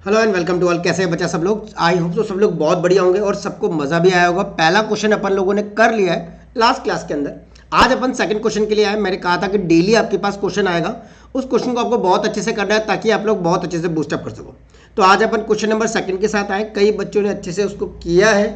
Hello and welcome to all. कैसे हैं बच्चा सब लोग? आई होप तो सब लोग बहुत बढ़िया होंगे और सबको मजा भी आया होगा। पहला क्वेश्चन अपन लोगों ने कर लिया है लास्ट क्लास के अंदर। आज अपन सेकंड क्वेश्चन के लिए आए। मैंने कहा था कि डेली आपके पास क्वेश्चन आएगा, उस क्वेश्चन को आपको बहुत अच्छे से करना है ताकि आप लोग बहुत अच्छे से बूस्टअप कर सको। तो आज अपन क्वेश्चन नंबर सेकंड के साथ आए। कई बच्चों ने अच्छे से उसको किया है,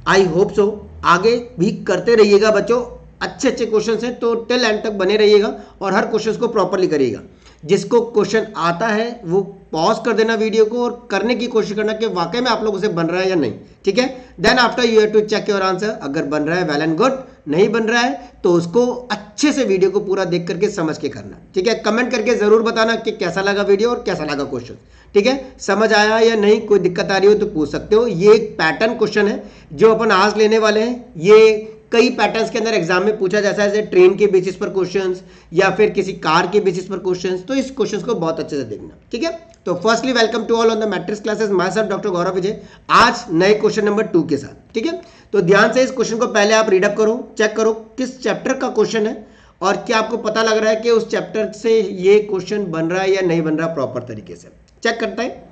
आई होप सो आगे भी करते रहिएगा बच्चों। अच्छे अच्छे क्वेश्चन हैं तो टिल एंड तक बने रहिएगा और हर क्वेश्चन को प्रॉपरली करिएगा। जिसको क्वेश्चन आता है वो पॉज कर देना वीडियो को और करने की कोशिश करना कि वाकई में आप लोगों से बन रहा है या नहीं। ठीक है, then after you have to check your answer. अगर बन रहा है वेल एंड गुड, नहीं बन रहा है तो उसको अच्छे से वीडियो को पूरा देख करके समझ के करना। ठीक है, कमेंट करके जरूर बताना कि कैसा लगा वीडियो और कैसा लगा क्वेश्चन। ठीक है, समझ आया या नहीं, कोई दिक्कत आ रही हो तो पूछ सकते हो। ये एक पैटर्न क्वेश्चन है जो अपन आज लेने वाले हैं। ये कई पैटर्न्स के अंदर एग्जाम में पूछा जाता है, जैसे ट्रेन के बेसिस पर क्वेश्चंस या फिर किसी कार के बेसिस पर क्वेश्चंस। तो इस क्वेश्चंस को बहुत अच्छे से देखना। ठीक है, तो firstly welcome to all on the matrix classes. Myself doctor Gaurav Vijay, आज नए क्वेश्चन नंबर 2 के साथ। ठीक है, तो ध्यान से इस क्वेश्चन को पहले आप रीडअप करो, चेक करो किस चैप्टर का क्वेश्चन है और क्या आपको पता लग रहा है कि उस चैप्टर से ये क्वेश्चन बन रहा है या नहीं बन रहा प्रॉपर तरीके से। चेक करता है।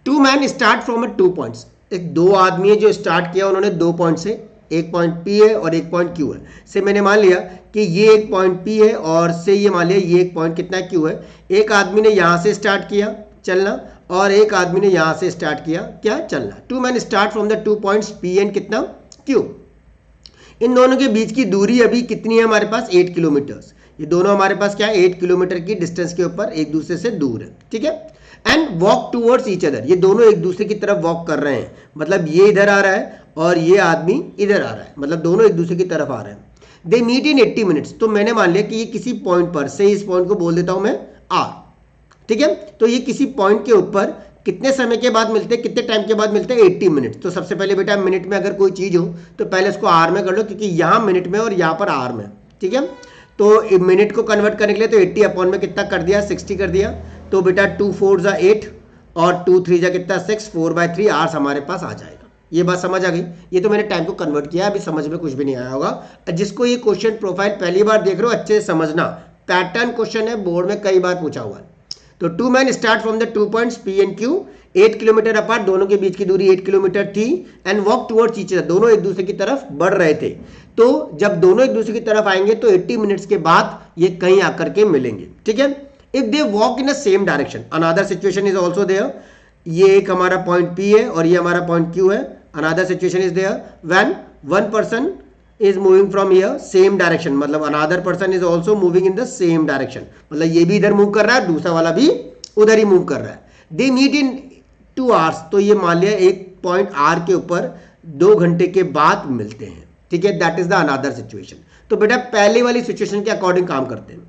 2 men स्टार्ट फ्रॉम 2 पॉइंट्स। एक दो आदमी है जो स्टार्ट किया उन्होंने 2 पॉइंट से। एक पॉइंट P है और एक पॉइंट Q है। से मैंने मान लिया कि ये एक पॉइंट P है और से ये मान लिया ये एक पॉइंट कितना है Q है। एक आदमी ने यहां से स्टार्ट किया चलना और एक आदमी ने यहां से स्टार्ट किया क्या चलना। 2 men start from the 2 points P and कितना Q। इन दोनों के बीच की दूरी अभी कितनी है हमारे पास? 8 किलोमीटर। ये दोनों हमारे पास क्या है? 8 किलोमीटर की डिस्टेंस के ऊपर एक दूसरे से दूर है। ठीक है, and walk towards each other. ये दोनों एक दूसरे की तरफ वॉक कर रहे हैं, मतलब ये इधर आ रहा है और ये आदमी इधर आ रहा है, मतलब दोनों एक दूसरे की तरफ आ रहे हैं। They meet in 80 minutes. तो मैंने मान लिया कि ये किसी पॉइंट पर से, इस पॉइंट को बोल देता हूं मैं R। ठीक है, तो ये किसी पॉइंट के ऊपर कितने समय के बाद मिलते हैं, कितने टाइम के बाद मिलते हैं? 80 मिनट। तो सबसे पहले बेटा मिनट में अगर कोई चीज हो तो पहले उसको R में कर लो, क्योंकि यहां मिनट में और यहां पर R में। ठीक है, तो मिनट को कन्वर्ट करने के लिए तो 80 अपॉन में कितना कर दिया? 60 कर दिया। तो बेटा 2 4 जा 8 और 2 3 जा कितना? 6, 4/3 आवर्स हमारे पास आ जाएगा। ये बात समझ आ गई? ये तो मैंने टाइम को कन्वर्ट किया, अभी समझ में कुछ भी नहीं आया होगा। जिसको ये क्वेश्चन प्रोफाइल पहली बार देख रहे हो अच्छे से समझना, पैटर्न क्वेश्चन है, बोर्ड में कई बार पूछा हुआ है। तो 2 men start from the 2 points P and Q, 8 kilometre apart, दोनों के बीच की दूरी 8 किलोमीटर थी। And walk towards each other, दोनों एक दूसरे की तरफ बढ़ रहे थे। तो जब दोनों एक दूसरे की तरफ आएंगे तो 80 मिनट्स के बाद ये कहीं आकर के मिलेंगे। ठीक है, if they walk in the same direction, another situation is also there. ये एक हमारा पॉइंट P है और ये हमारा पॉइंट Q है। Another situation is there when one person is moving from here same direction, मतलब another person is also moving in the same direction, मतलब ये भी इधर मूव कर रहा है, दूसरा वाला भी उधर ही मूव कर रहा है। they meet in 2 hours, तो ये मान लिया एक पॉइंट R के ऊपर 2 घंटे के बाद मिलते हैं। ठीक है, that is the another situation. तो बेटा पहले वाली सिचुएशन के अकॉर्डिंग काम करते हैं।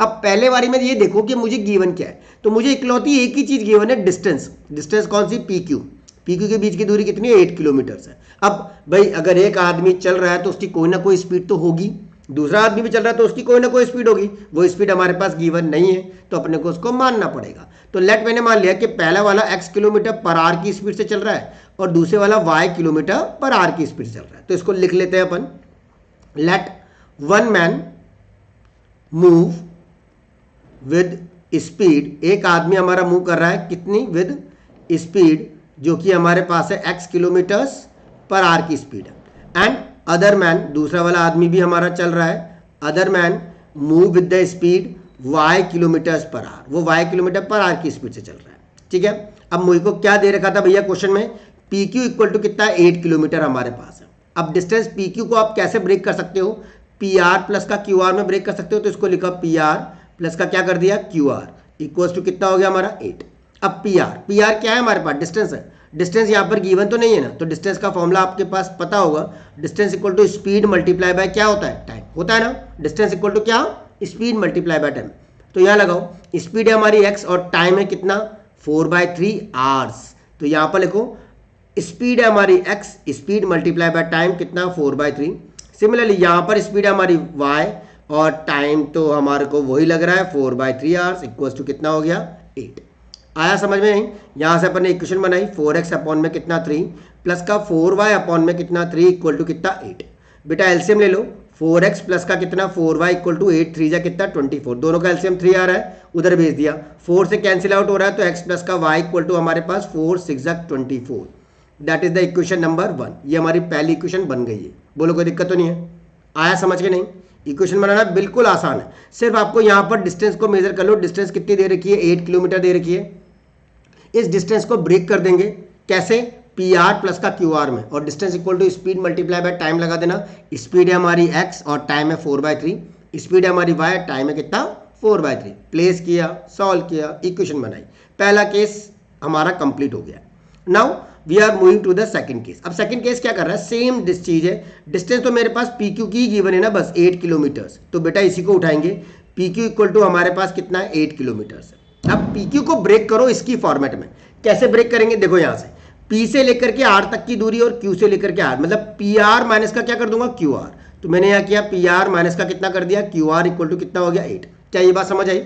अब पहले वाली में ये देखो कि मुझे गिवन क्या है, तो मुझे इकलौती एक ही चीज गिवन है, डिस्टेंस। डिस्टेंस कौन सी? PQ। PQ के बीच की दूरी कितनी है? 8 किलोमीटर है। अब भाई अगर एक आदमी चल रहा है तो उसकी कोई ना कोई स्पीड तो होगी, दूसरा आदमी भी चल रहा है तो उसकी कोई ना कोई स्पीड होगी। वो स्पीड हमारे पास गिवन नहीं है तो अपने को उसको मानना पड़ेगा। तो लेट मैंने मान लिया कि पहला वाला x किलोमीटर पर आवर की स्पीड से चल रहा है और दूसरे वाला y किलोमीटर पर आवर की स्पीड से चल रहा है। तो इसको लिख लेते हैं अपन। Let one man move with speed, एक आदमी हमारा मूव कर रहा है कितनी? विद स्पीड, जो कि हमारे पास है x किलोमीटर्स पर आवर की स्पीड है। एंड अदर मैन, दूसरा वाला आदमी भी हमारा चल रहा है, other man move with the speed y kilometres per hour, वो y किलोमीटर पर आवर की स्पीड से चल रहा है। ठीक है, अब मुझे को क्या दे रखा था भैया क्वेश्चन में? PQ इक्वल टू कितना है? 8 किलोमीटर हमारे पास है। अब डिस्टेंस PQ को आप कैसे ब्रेक कर सकते हो? PR प्लस का QR में ब्रेक कर सकते हो। तो इसको लिखा PR प्लस का क्या कर दिया? QR इक्वल टू कितना हो गया हमारा? 8। अब PR क्या है हमारे पास? डिस्टेंस है। डिस्टेंस यहाँ पर गिवन तो नहीं है ना, तो डिस्टेंस का फॉर्मूला आपके पास पता होगा। Distance equal to speed multiply by क्या होता है? टाइम होता है ना। डिस्टेंस इक्वल टू क्या? Speed multiply by time. तो यहाँ लगाओ, स्पीड है हमारी x और टाइम है कितना? 4/3 आवर्स। तो यहाँ पर लिखो स्पीड है हमारी x, speed multiply by time कितना? 4/3। सिमिलरली यहाँ पर स्पीड है हमारी y और टाइम तो हमारे को वही लग रहा है 4/3 आवर्स इक्वल टू कितना हो गया? 8। आया समझ में? नहीं? यहां से अपन ने इक्वेशन बनाई, 4x अपॉन में कितना 3 प्लस का 4y अपॉन में कितना 3 इक्वल टू कितना 8। बेटा एलसीएम ले लो, 4x प्लस का कितना 4y इक्वल टू 8 3 जा कितना 24, दोनों का एलसीएम 3 आ रहा है, उधर भेज दिया, 4 से कैंसिल आउट हो रहा है तो x प्लस का y इक्वल टू हमारे पास 4 6 जा 24, that is the equation number 1। ये हमारी पहली इक्वेशन बन गई है। बोलो कोई दिक्कत तो नहीं है? आया समझ के नहीं? इक्वेशन बनाना बिल्कुल आसान है, सिर्फ आपको यहाँ पर डिस्टेंस को मेजर कर लो। डिस्टेंस कितनी दे रखी है? 8 किलोमीटर दे रखी है। इस डिस्टेंस को ब्रेक कर देंगे कैसे? पी आर प्लस का क्यू आर में, और distance equal to speed multiply by time लगा देना। स्पीड है हमारी x और टाइम है 4/3, स्पीड है हमारी y, टाइम है कितना 4/3। प्लेस किया, सॉल्व किया, इक्वेशन बनाई, पहला केस हमारा कंप्लीट हो गया। Now we are moving to the second case. अब सेकंड केस क्या कर रहा है? सेम चीज है, डिस्टेंस तो मेरे पास पी क्यू की गिवन है ना, बस 8 किलोमीटर, तो बेटा इसी को उठाएंगे। पी क्यू इक्वल टू हमारे पास कितना है 8 किलोमीटर। अब पी क्यू को ब्रेक करो इसकी फॉर्मेट में। कैसे ब्रेक करेंगे? देखो यहां से P से लेकर के R तक की दूरी और Q से लेकर के R, मतलब PR माइनस का क्या कर दूंगा QR, तो मैंने यहाँ किया PR माइनस का कितना कर दिया QR इक्वल टू कितना हो गया 8। क्या ये बात समझ आई?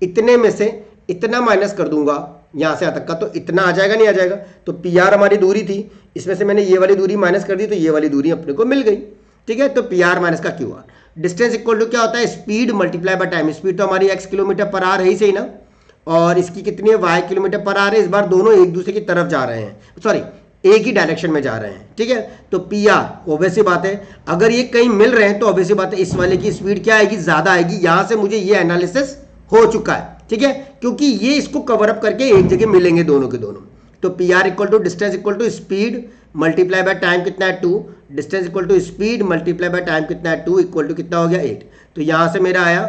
इतने में से इतना माइनस कर दूंगा यहाँ से यहाँ तक का, तो इतना आ जाएगा नहीं आ जाएगा? तो PR हमारी दूरी थी, इसमें से मैंने ये वाली दूरी माइनस कर दी तो ये वाली दूरी अपने को मिल गई। ठीक है, तो PR माइनस का QR। डिस्टेंस इक्वल टू क्या होता है? Speed multiply by time. Speed तो हमारी x किलोमीटर पर आवर है ही सही ना, और इसकी कितनी है y किलोमीटर पर आवर है। इस बार दोनों एक दूसरे की तरफ जा रहे हैं, सॉरी एक ही डायरेक्शन में जा रहे हैं। ठीक है, तो पी आर ऑब्वियसली बात है, अगर ये कहीं मिल रहे हैं तो ऑब्वियसली बात है इस वाले की स्पीड क्या आएगी? ज्यादा आएगी। यहां से मुझे ये एनालिसिस हो चुका है। ठीक है, क्योंकि ये इसको कवर अप करके एक जगह मिलेंगे दोनों के दोनों। तो P R equal to distance equal to speed multiply by time कितना है 2, distance equal to speed multiply by time कितना है 2 इक्वल टू कितना हो गया 8। तो यहां से मेरा आया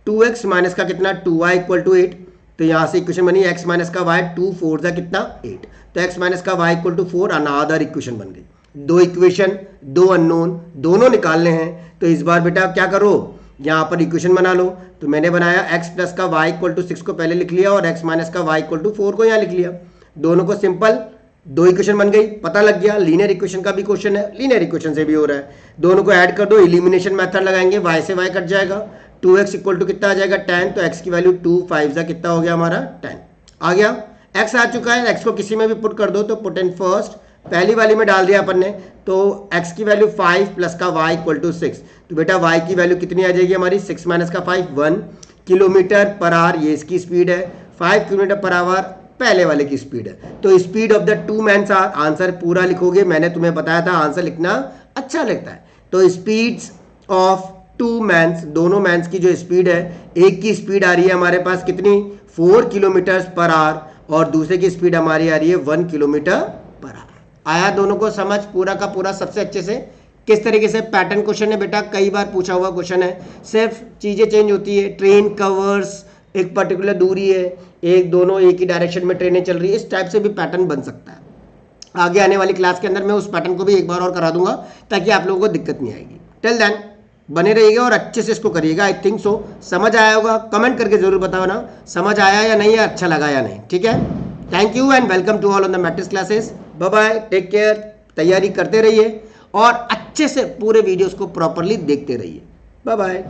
2x माइनस का कितना 2y इक्वल टू 8, तो यहां से इक्वेशन बनी x माइनस का y 2 4 जा कितना 8, तो x माइनस का y equal to 4 another equation बन गई। दो इक्वेशन, दो अननोन, दोनों निकालने हैं। तो इस बार बेटा क्या करो, यहाँ पर इक्वेशन बना लो। तो मैंने बनाया x प्लस का y इक्वल टू 6 को पहले लिख लिया और x माइनस का y इक्वल टू 4 को यहाँ लिख लिया। दोनों को सिंपल, दो इक्वेशन बन गई, पता लग गया। लीनियर इक्वेशन का भी क्वेश्चन है, लीनियर इक्वेशन से भी हो रहा है। दोनों को ऐड कर दो, एलिमिनेशन मेथड लगाएंगे, y से y कट जाएगा, 2x इक्वल टू कितना आ जाएगा 10, तो x की वैल्यू 2 5 जा कितना हो गया हमारा 10 आ गया। x आ चुका है, x को किसी में भी पुट कर दो, तो पुट इन फर्स्ट, पहली वाली में डाल दिया अपन ने, तो x की वैल्यू 5 प्लस का y इक्वल टू 6, तो बेटा y की वैल्यू कितनी आ जाएगी हमारी 6 माइनस का 5 1 किलोमीटर पर आवर, ये इसकी स्पीड है। 5 किलोमीटर पर आवर पहले वाले की स्पीड है। तो speed of the two mans are, answer पूरा लिखोगे, मैंने तुम्हें बताया था आंसर लिखना अच्छा लगता है। तो स्पीड्स ऑफ टू मैन्स, दोनों मैन्स की जो स्पीड है, एक की स्पीड आ रही है हमारे पास कितनी 4 किलोमीटर पर आवर और दूसरे की स्पीड हमारी आ रही है 1 किलोमीटर पर आवर। आया दोनों को समझ पूरा का पूरा सबसे अच्छे से? किस तरीके से पैटर्न क्वेश्चन है बेटा, कई बार पूछा हुआ क्वेश्चन है, सिर्फ चीजें चेंज होती है। ट्रेन कवर्स एक पर्टिकुलर दूरी है, एक दोनों एक ही डायरेक्शन में ट्रेनें चल रही है, इस टाइप से भी पैटर्न बन सकता है। आगे आने वाली क्लास के अंदर मैं उस पैटर्न को भी एक बार और करा दूंगा ताकि आप लोगों को दिक्कत नहीं आएगी। टिल देन बने रहिएगा और अच्छे से इसको करिएगा। आई थिंक सो समझ आया होगा, कमेंट करके जरूर बताओ ना समझ आया या नहीं, या अच्छा लगा या नहीं। ठीक है, thank you and welcome to all on the matrix classes. Bye bye, take care, तैयारी करते रहिए और अच्छे से पूरे वीडियोस को प्रॉपरली देखते रहिए। Bye bye.